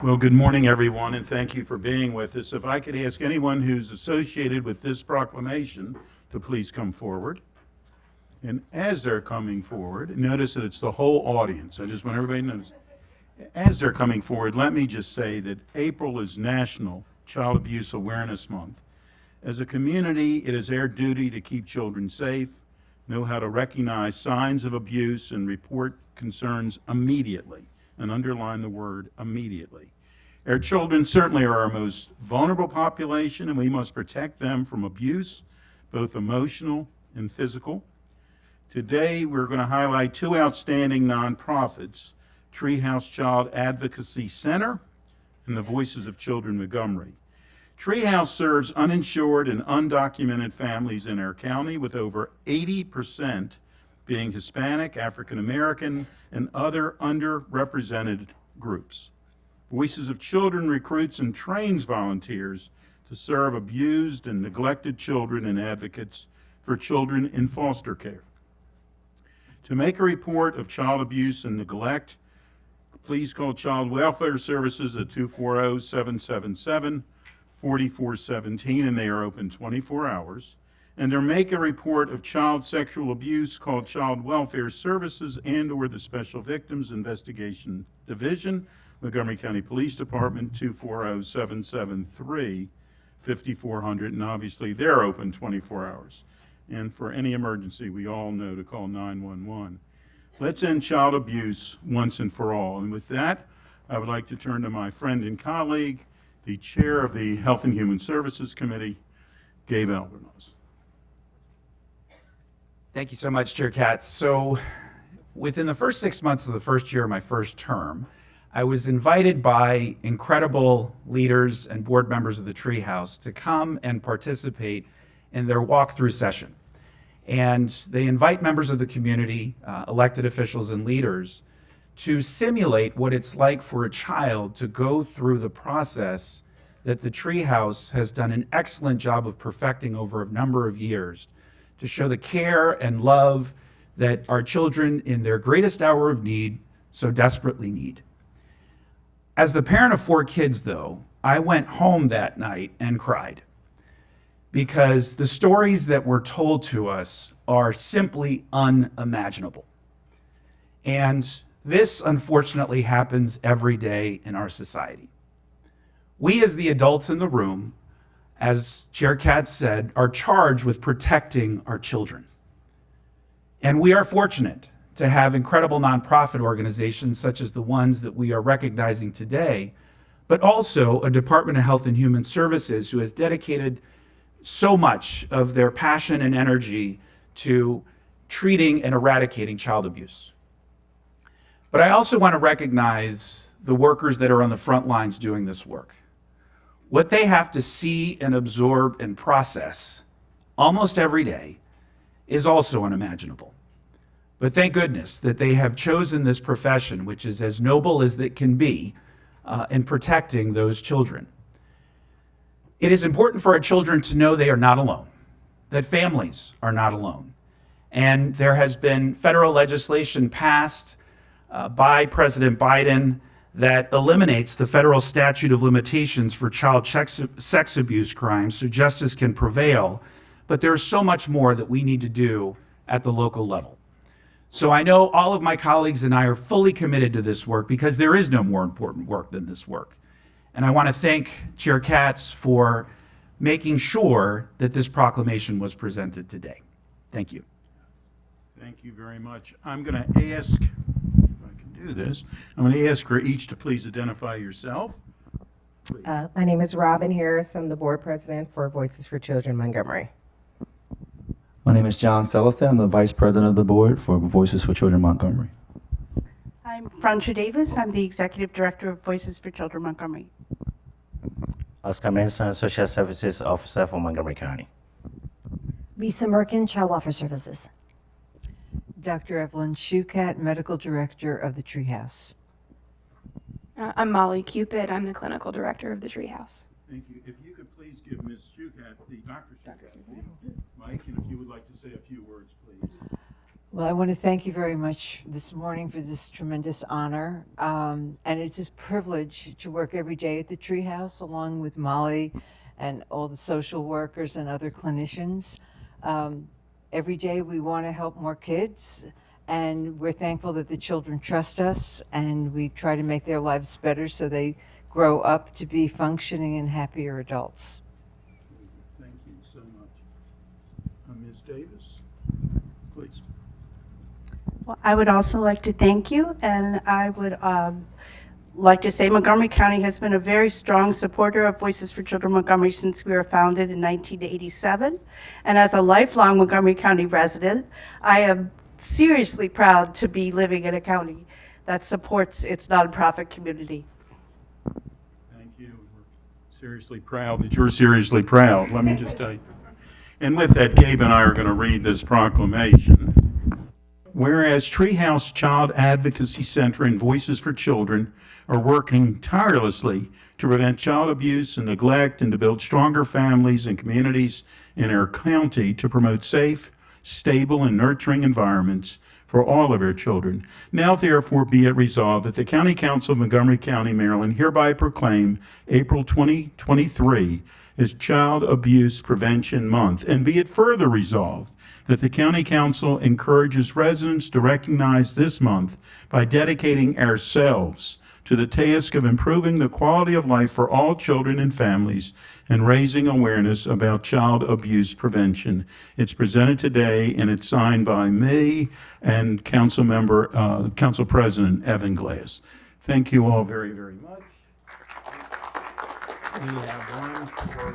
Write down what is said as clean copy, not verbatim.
Well, good morning, everyone, and thank you for being with us. If I could ask anyone who's associated with this proclamation to please come forward. And as they're coming forward, notice that it's the whole audience. I just want everybody to notice. As they're coming forward, let me just say that April is National Child Abuse Awareness Month. As a community, it is our duty to keep children safe, know how to recognize signs of abuse, and report concerns immediately, and underline the word immediately. Our children certainly are our most vulnerable population, and we must protect them from abuse, both emotional and physical. Today, we're going to highlight two outstanding nonprofits, Treehouse Child Advocacy Center and the Voices of Children Montgomery. Treehouse serves uninsured and undocumented families in our county, with over 80% being Hispanic, African American, and other underrepresented groups. Voices of Children recruits and trains volunteers to serve abused and neglected children and advocates for children in foster care. To make a report of child abuse and neglect, please call Child Welfare Services at 240-777-4417, and they are open 24 hours. And to make a report of child sexual abuse, call Child Welfare Services and/or the Special Victims Investigation Division, Montgomery County Police Department, 240-773-5400, and obviously they're open 24 hours. And for any emergency, we all know to call 911. Let's end child abuse once and for all. And with that, I would like to turn to my friend and colleague, the chair of the Health and Human Services Committee, Gabe Albornoz. Thank you so much, Chair Katz. So within the first 6 months of the first year of my first term, I was invited by incredible leaders and board members of the Treehouse to come and participate in their walkthrough session. And they invite members of the community, elected officials and leaders, to simulate what it's like for a child to go through the process that the Treehouse has done an excellent job of perfecting over a number of years, to show the care and love that our children in their greatest hour of need so desperately need. As the parent of 4 kids, though, I went home that night and cried, because the stories that were told to us are simply unimaginable. And this, unfortunately, happens every day in our society. We, as the adults in the room, as Chair Katz said, are charged with protecting our children. And we are fortunate to have incredible nonprofit organizations such as the ones that we are recognizing today, but also a Department of Health and Human Services who has dedicated so much of their passion and energy to treating and eradicating child abuse. But I also want to recognize the workers that are on the front lines doing this work. What they have to see and absorb and process almost every day is also unimaginable. But thank goodness that they have chosen this profession, which is as noble as it can be, in protecting those children. It is important for our children to know they are not alone, that families are not alone. And there has been federal legislation passed by President Biden that eliminates the federal statute of limitations for child sex abuse crimes so justice can prevail. But there's so much more that we need to do at the local level. So I know all of my colleagues and I are fully committed to this work, because there is no more important work than this work. And I want to thank Chair Katz for making sure that this proclamation was presented today. Thank you. Thank you very much. I'm going to ask, if I can do this, I'm going to ask for each to please identify yourself. My name is Robin Harris. I'm the board president for Voices for Children Montgomery. My name is John Celestin. I'm the vice president of the board for Voices for Children Montgomery. I'm Francia Davis. I'm the executive director of Voices for Children Montgomery. Oscar Manson, Social Services Officer for Montgomery County. Lisa Merkin, Child Welfare Services. Dr. Evelyn Shukat, Medical Director of the Treehouse. I'm Molly Cupid. I'm the clinical director of the Treehouse. Thank you. If you could please give Ms. Shukat, Dr. Shukat, the mic, and if you would like to say a few words, please. Well, I want to thank you very much this morning for this tremendous honor. And it's a privilege to work every day at the Treehouse along with Molly and all the social workers and other clinicians. Every day we want to help more kids, and we're thankful that the children trust us, and we try to make their lives better so they grow up to be functioning and happier adults. Thank you so much. Ms. Davis, please. Well, I would also like to thank you, and I would like to say Montgomery County has been a very strong supporter of Voices for Children Montgomery since we were founded in 1987. And as a lifelong Montgomery County resident, I am seriously proud to be living in a county that supports its nonprofit community. Thank you. We're seriously proud that you're seriously proud, let me just tell you. And with that, Gabe and I are going to read this proclamation. Whereas Treehouse Child Advocacy Center and Voices for Children are working tirelessly to prevent child abuse and neglect and to build stronger families and communities in our county to promote safe, stable, and nurturing environments for all of our children. Now therefore be it resolved that the County Council of Montgomery County, Maryland hereby proclaim April 2023 as Child Abuse Prevention Month, and be it further resolved that the County Council encourages residents to recognize this month by dedicating ourselves to the task of improving the quality of life for all children and families and raising awareness about child abuse prevention. It's presented today and it's signed by me and Council President Evan Glass. Thank you all very, very much. We have one for